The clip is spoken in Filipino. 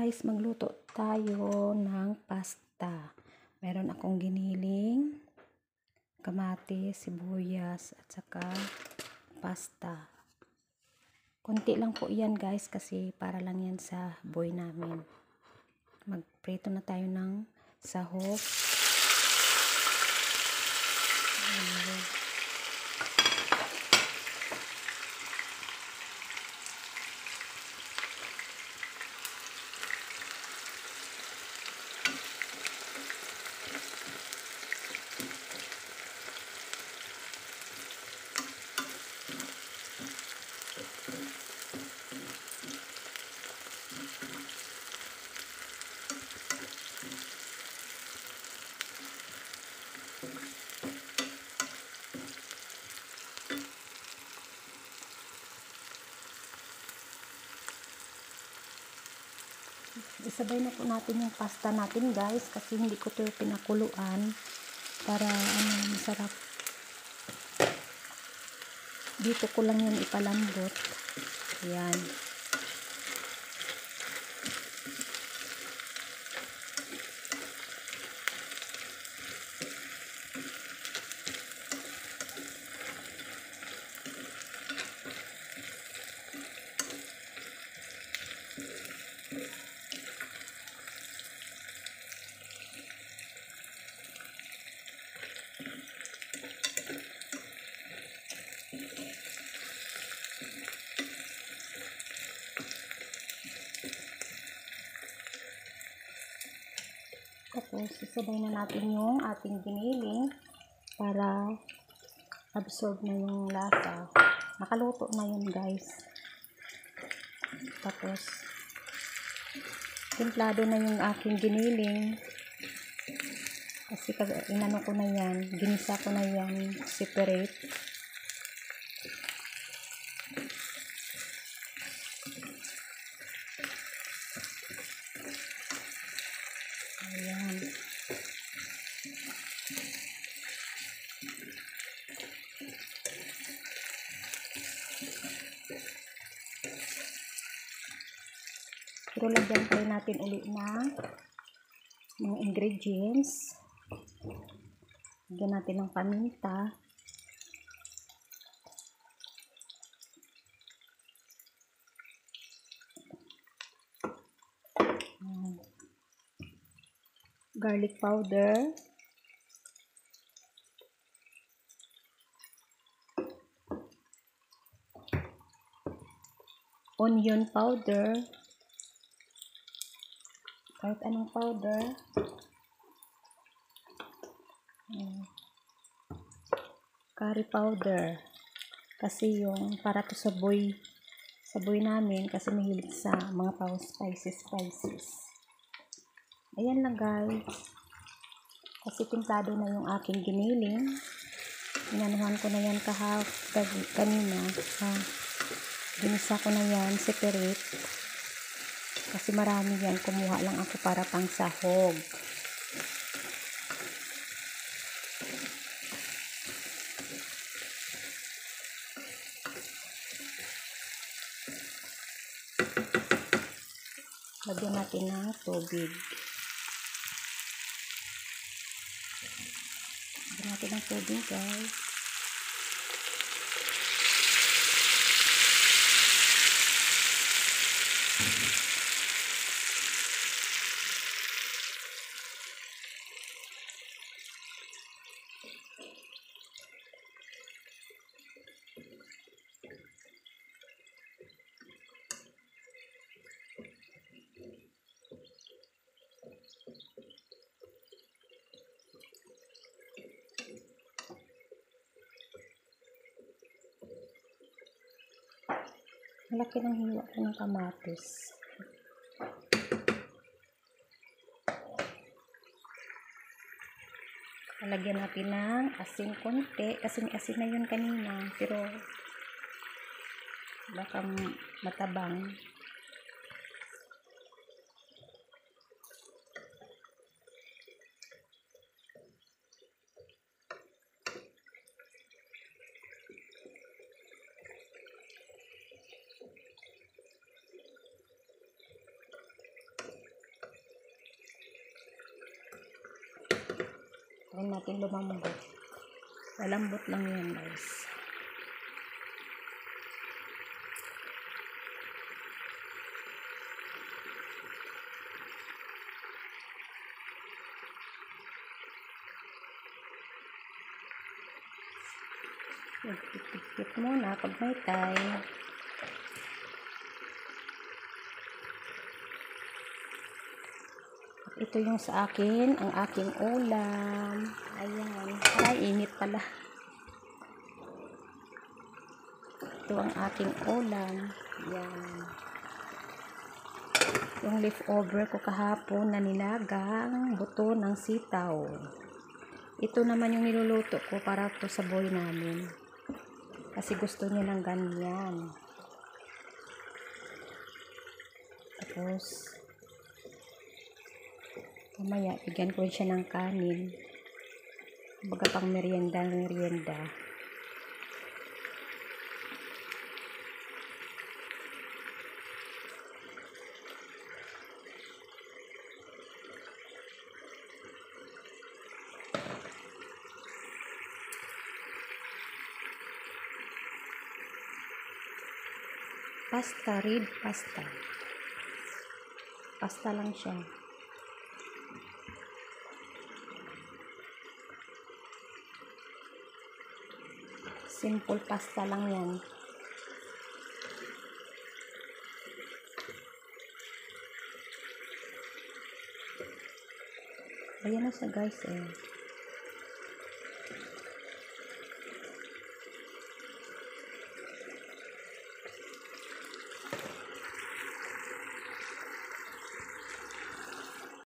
guys, magluto tayo ng pasta. Meron akong giniling, kamatis, sibuyas, at saka pasta. Kunti lang po yan guys kasi para lang yan sa boy namin. Magprito na tayo ng sahog. Isabay na po natin yung pasta natin guys kasi hindi ko ito pinakuluan para masarap. Dito ko lang yun ipalambot. Ayan. Tapos, isabay na natin yung ating giniling para absorb na yung lasa. Nakaluto na yun guys. Tapos, timplado na yung aking giniling. Kasi inano ko na yan, ginisa ko na yan separate. Ayan. Pero lagyan tayo natin ulit ng mga ingredients. Lagyan natin ng paminta. Garlic powder. Onion powder. Kahit anong powder. Curry powder. Kasi yung para to sa boy namin kasi mahilig sa mga spices. Ayan lang guys. Kasi timplado na yung aking giniling. Inanuhan ko na yan kanina. Ginisa ko na yan separate. Kasi marami yan. Kumuha lang ako para pang sahog. Lagyan natin ng tubig. Lagyan natin ng tubig guys. Malaki ng hiwa ko ng kamatis. Lalagyan natin ng asin konti. Kasi may asin na yun kanina. Pero baka matabang. Try natin lumambot. Lalambot lang yan guys. Nagpipit muna pag may time. Ito yung sa akin, ang aking ulam. Ayan. Ay, init pala. Ito ang aking ulam. Ayan. Yung leftover ko kahapon na nilagang buto ng sitaw. Ito naman yung niluluto ko para to sa boy namin. Kasi gusto niya ng ganyan. Tapos, mamaya, bigyan ko siya ng kanin. Baga pang merienda. Pasta, red pasta. Pasta lang siya. Simple pasta lang yan. Ayan na siya guys eh.